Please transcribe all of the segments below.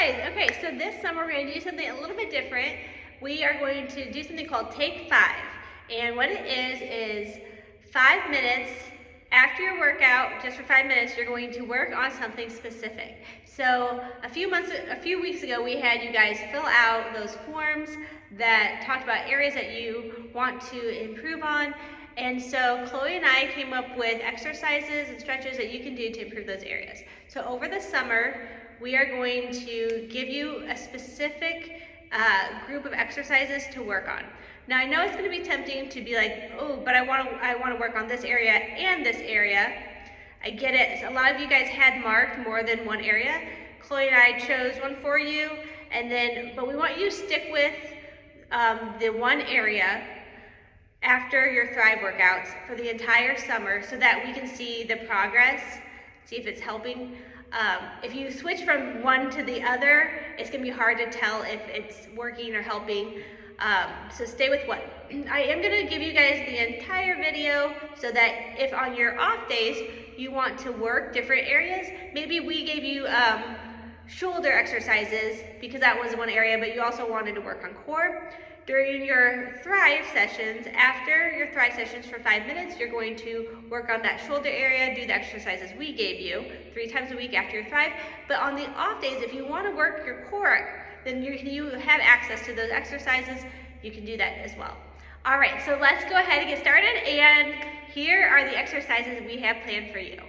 guys, okay, so this summer we're going to do something a little bit different. We are going to do something called Take 5. And what it is 5 minutes after your workout, just for 5 minutes, you're going to work on something specific. So a few weeks ago, we had you guys fill out those forms that talked about areas that you want to improve on. And so Chloe and I came up with exercises and stretches that you can do to improve those areas. So over the summer, we are going to give you a specific group of exercises to work on. Now I know it's going to be tempting to be like, oh, but I want to work on this area and this area. I get it. A lot of you guys had marked more than one area. Chloe and I chose one for you, but we want you to stick with the one area after your Thrive workouts for the entire summer so that we can see the progress, see if it's helping. If you switch from one to the other, it's going to be hard to tell if it's working or helping. So stay with one. I am going to give you guys the entire video so that if on your off days you want to work different areas, maybe we gave you shoulder exercises because that was one area, but you also wanted to work on core. During your Thrive sessions, after your Thrive sessions for 5 minutes, you're going to work on that shoulder area, do the exercises we gave you 3 times a week after your Thrive. But on the off days, if you want to work your core, then you have access to those exercises. You can do that as well. All right, so let's go ahead and get started. And here are the exercises we have planned for you.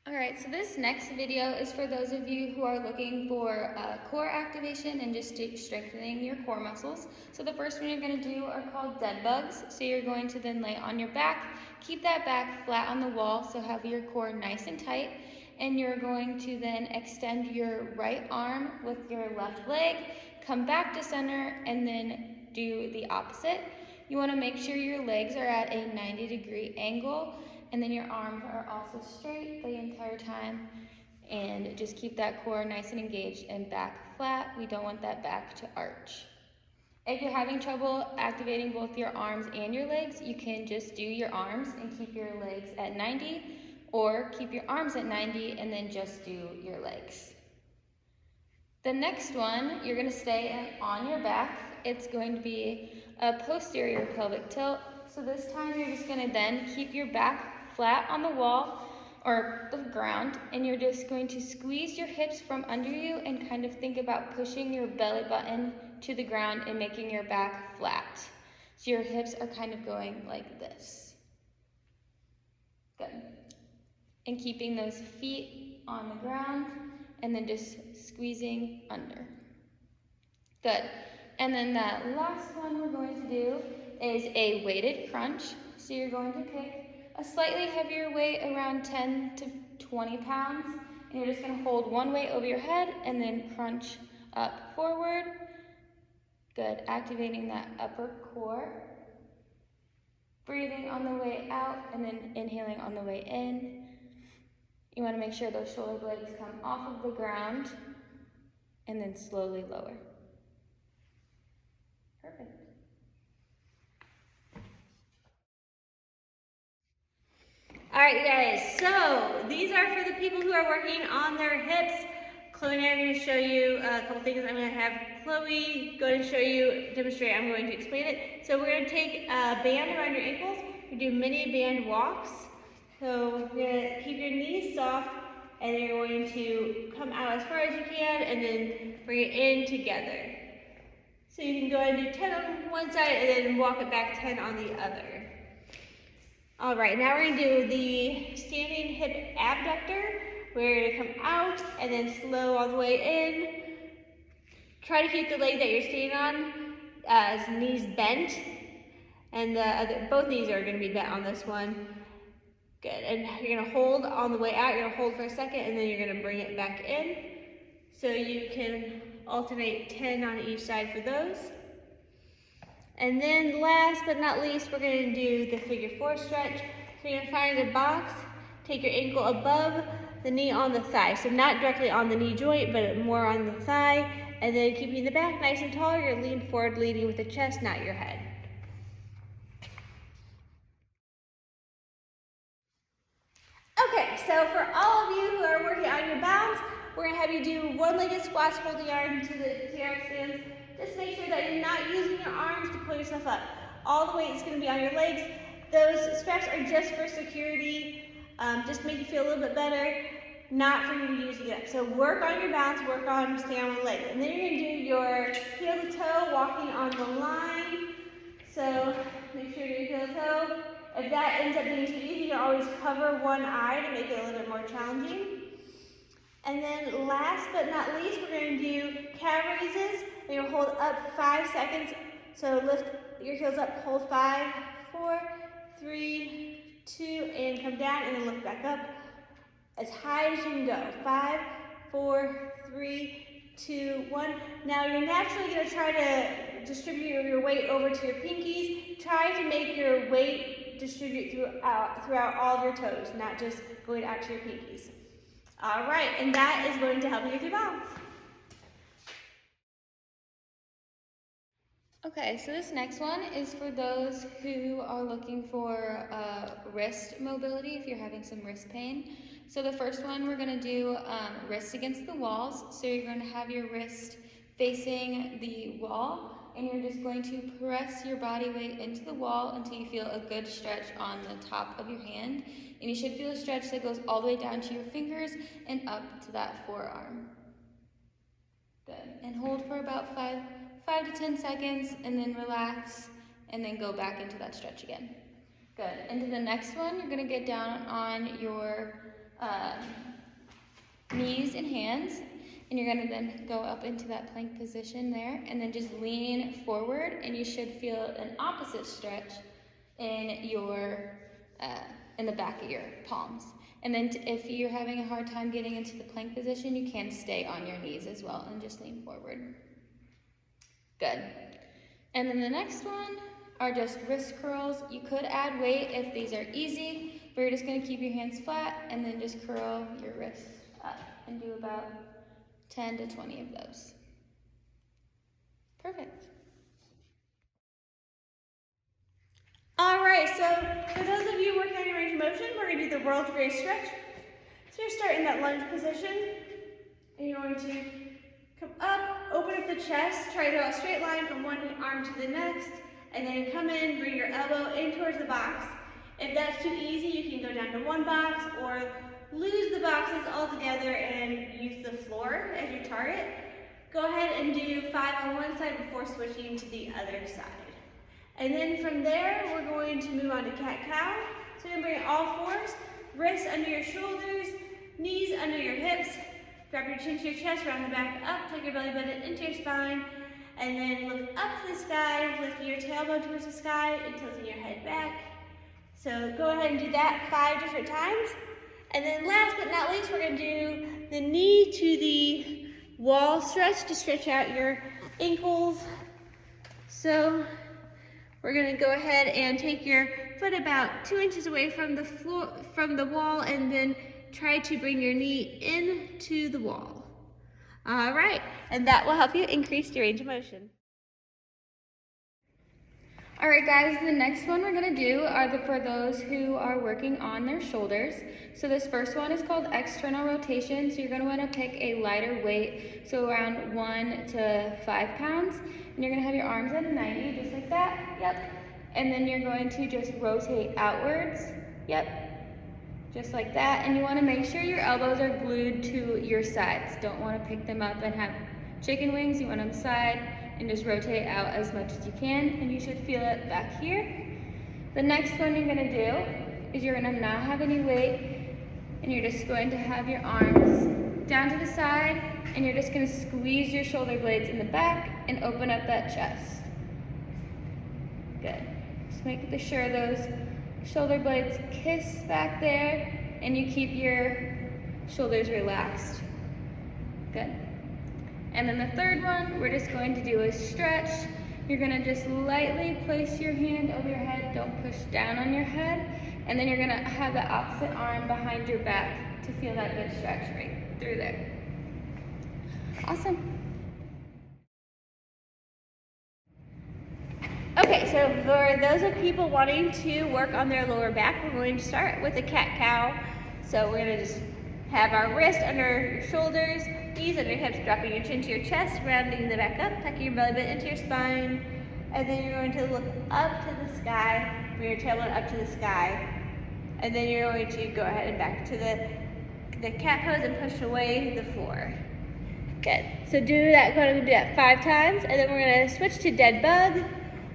Alright, so this next video is for those of you who are looking for core activation and just strengthening your core muscles. So the first one you're going to do are called dead bugs. So you're going to then lay on your back, keep that back flat on the wall, so have your core nice and tight. And you're going to then extend your right arm with your left leg, come back to center, and then do the opposite. You want to make sure your legs are at a 90-degree angle, and then your arms are also straight the entire time. And just keep that core nice and engaged and back flat. We don't want that back to arch. If you're having trouble activating both your arms and your legs, you can just do your arms and keep your legs at 90, or keep your arms at 90 and then just do your legs. The next one, you're going to stay on your back. It's going to be a posterior pelvic tilt. So this time you're just going to then keep your back flat on the wall or the ground, and you're just going to squeeze your hips from under you and kind of think about pushing your belly button to the ground and making your back flat. So your hips are kind of going like this. Good. And keeping those feet on the ground and then just squeezing under. Good. And then that last one we're going to do is a weighted crunch. So you're going to pick a slightly heavier weight, around 10 to 20 pounds, and you're just going to hold one weight over your head and then crunch up forward. Good. Activating that upper core. Breathing on the way out and then inhaling on the way in. You want to make sure those shoulder blades come off of the ground and then slowly lower. Perfect. All right, you guys, so these are for the people who are working on their hips. Chloe and I are going to show you a couple things. I'm going to have Chloe go and show you, demonstrate. I'm going to explain it. So we're going to take a band around your ankles. We do mini band walks. So you're going to keep your knees soft, and then you're going to come out as far as you can, and then bring it in together. So you can go and do 10 on one side, and then walk it back 10 on the other. All right, now we're going to do the standing hip abductor. We're going to come out and then slow all the way in. Try to keep the leg that you're standing on as knees bent. And both knees are going to be bent on this one. Good, and you're going to hold on the way out. You're going to hold for a second, and then you're going to bring it back in. So you can alternate 10 on each side for those. And then last but not least, we're going to do the figure 4 stretch. So you're going to find a box, take your ankle above the knee on the thigh. So not directly on the knee joint, but more on the thigh. And then keeping the back nice and tall, you're leaning forward, leading with the chest, not your head. Okay, so for all of you who are working on your balance, we're gonna have you do one-legged squats, hold the arm to the TRX stance. Just make sure that you're not using your arms to pull yourself up. All the weight is gonna be on your legs. Those straps are just for security, just to make you feel a little bit better, not for you to use to get up. So work on your balance, work on staying on one leg. And then you're gonna do your heel to toe, walking on the line. So make sure your heel to toe. If that ends up being too easy, you can always cover one eye to make it a little bit more challenging. And then last but not least, we're going to do calf raises. And you'll hold up 5 seconds. So lift your heels up, hold 5, 4, 3, 2, and come down, and then lift back up as high as you can go. 5, 4, 3, 2, 1. Now you're naturally going to try to distribute your weight over to your pinkies. Try to make your weight distribute throughout all of your toes, not just going out to your pinkies. All right, and that is going to help you with your balance. Okay, so this next one is for those who are looking for wrist mobility, if you're having some wrist pain. So the first one, we're gonna do wrists against the walls. So you're gonna have your wrist facing the wall, and you're just going to press your body weight into the wall until you feel a good stretch on the top of your hand. And you should feel a stretch that goes all the way down to your fingers and up to that forearm. Good. And hold for about 5 to 10 seconds, and then relax, and then go back into that stretch again. Good. Into the next one, you're gonna get down on your knees and hands, and you're gonna then go up into that plank position there, and then just lean forward, and you should feel an opposite stretch in your in the back of your palms. And then if you're having a hard time getting into the plank position, you can stay on your knees as well and just lean forward. Good. And then the next one are just wrist curls. You could add weight if these are easy, but you're just gonna keep your hands flat and then just curl your wrists up and do about 10 to 20 of those. Perfect. All right, so for those of you working on your range of motion, we're gonna do the world's greatest stretch. So you're starting in that lunge position, and you're going to come up, open up the chest, try to draw a straight line from one arm to the next, and then come in, bring your elbow in towards the box. If that's too easy, you can go down to one box or lose the boxes altogether and use the floor as your target. Go ahead and do 5 on one side before switching to the other side. And then from there, we're going to move on to cat-cow. So you're gonna bring all fours, wrists under your shoulders, knees under your hips, grab your chin to your chest, round the back up, take your belly button into your spine, and then look up to the sky, lifting your tailbone towards the sky and tilting your head back. So go ahead and do that 5 different times. And then last but not least, we're gonna do the knee to the wall stretch to stretch out your ankles. So we're gonna go ahead and take your foot about 2 inches away from the floor, from the wall, and then try to bring your knee into the wall. All right, and that will help you increase your range of motion. All right, guys, the next one we're gonna do are for those who are working on their shoulders. So this first one is called external rotation. So you're gonna wanna pick a lighter weight, so around 1 to 5 pounds. And you're gonna have your arms at a 90, just like that, yep. And then you're going to just rotate outwards, yep, just like that. And you wanna make sure your elbows are glued to your sides. Don't wanna pick them up and have chicken wings. You want them side, and just rotate out as much as you can, and you should feel it back here. The next one you're gonna do is you're gonna not have any weight, and you're just going to have your arms down to the side, and you're just gonna squeeze your shoulder blades in the back and open up that chest. Good. Just make sure those shoulder blades kiss back there, and you keep your shoulders relaxed. Good. And then the third one, we're just going to do a stretch. You're gonna just lightly place your hand over your head, don't push down on your head, and then you're gonna have the opposite arm behind your back to feel that good stretch right through there. Awesome. Okay, so for those of people wanting to work on their lower back, we're going to start with the cat-cow. So we're gonna just have our wrist under your shoulders, knees under your hips, dropping your chin to your chest, rounding the back up, tucking your belly button into your spine. And then you're going to look up to the sky, bring your tailbone up to the sky. And then you're going to go ahead and back to the cat pose and push away the floor. Good. So do that, go ahead and do that 5 times. And then we're gonna switch to dead bug.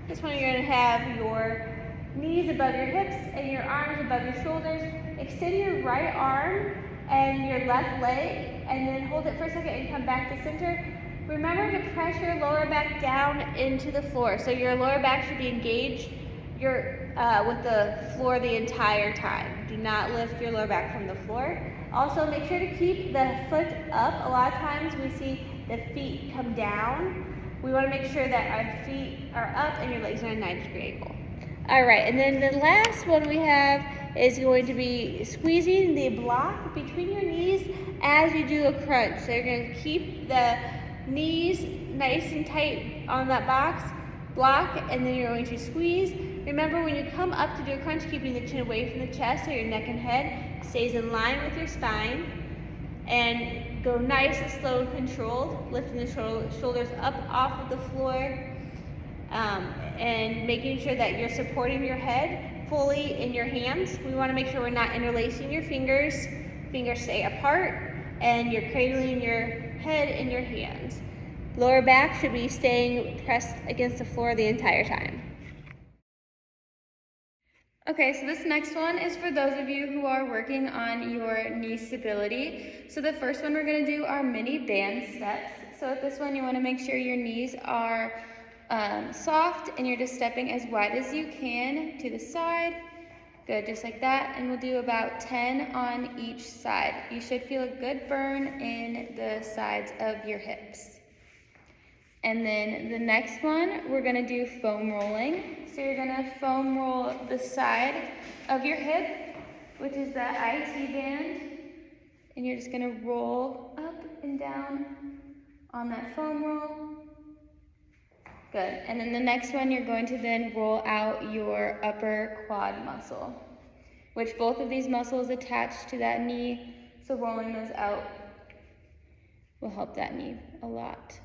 This one you're gonna have your knees above your hips and your arms above your shoulders. Extend your right arm and your left leg, and then hold it for a second and come back to center. Remember to press your lower back down into the floor. So your lower back should be engaged with the floor the entire time. Do not lift your lower back from the floor. Also, make sure to keep the foot up. A lot of times we see the feet come down. We want to make sure that our feet are up and your legs are at a 90-degree angle. All right, and then the last one we have is going to be squeezing the block between your knees as you do a crunch. So you're going to keep the knees nice and tight on that block, and then you're going to squeeze. Remember, when you come up to do a crunch, keeping the chin away from the chest so your neck and head stays in line with your spine. And go nice and slow and controlled, lifting the shoulders up off of the floor, and making sure that you're supporting your head fully in your hands. We want to make sure we're not interlacing your fingers. Fingers stay apart, and you're cradling your head in your hands. Lower back should be staying pressed against the floor the entire time. Okay, so this next one is for those of you who are working on your knee stability. So the first one we're gonna do are mini band steps. So with this one, you wanna make sure your knees are soft and you're just stepping as wide as you can to the side. Good, just like that. And we'll do about 10 on each side. You should feel a good burn in the sides of your hips. And then the next one, we're gonna do foam rolling. So you're gonna foam roll the side of your hip, which is the IT band. And you're just gonna roll up and down on that foam roll. Good, and then the next one, you're going to then roll out your upper quad muscle, which both of these muscles attach to that knee. So rolling those out will help that knee a lot.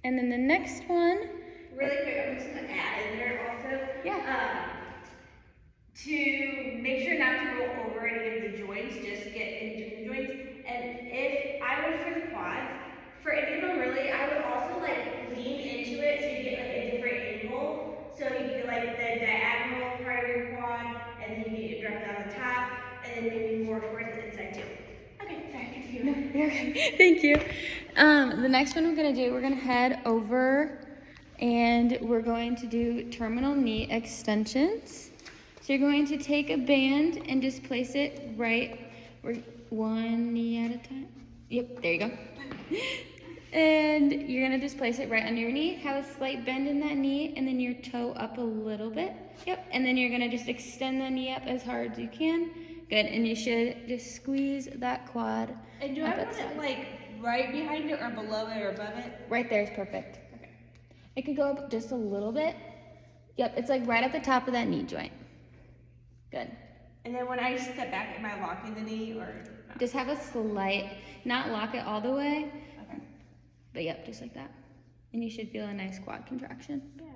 And then the next one. Really quick, I'm just going to add in there also. Yeah. To make sure not to roll over any of the joints, just get in between the joints. And if I would for the quads, for any of them really, I would also like lean into it so you get like a different angle. So you get like the diagonal part of your quad, and then you get it directly on the top, and then maybe more towards the inside too. Okay, sorry, continue. No, you're okay. Thank you. The next one we're gonna head over and we're going to do terminal knee extensions. So you're going to take a band and just place it right, one knee at a time. Yep, there you go. And you're gonna just place it right under your knee, have a slight bend in that knee, and then your toe up a little bit. Yep, and then you're gonna just extend the knee up as hard as you can. Good, and you should just squeeze that quad. And do I want it like right behind it or below it or above it? Right there is perfect. Okay. It could go up just a little bit. Yep, it's like right at the top of that knee joint. Good. And then when I step back, am I locking the knee or not? Just have a slight, not lock it all the way. Okay. But yep, just like that. And you should feel a nice quad contraction. Yeah.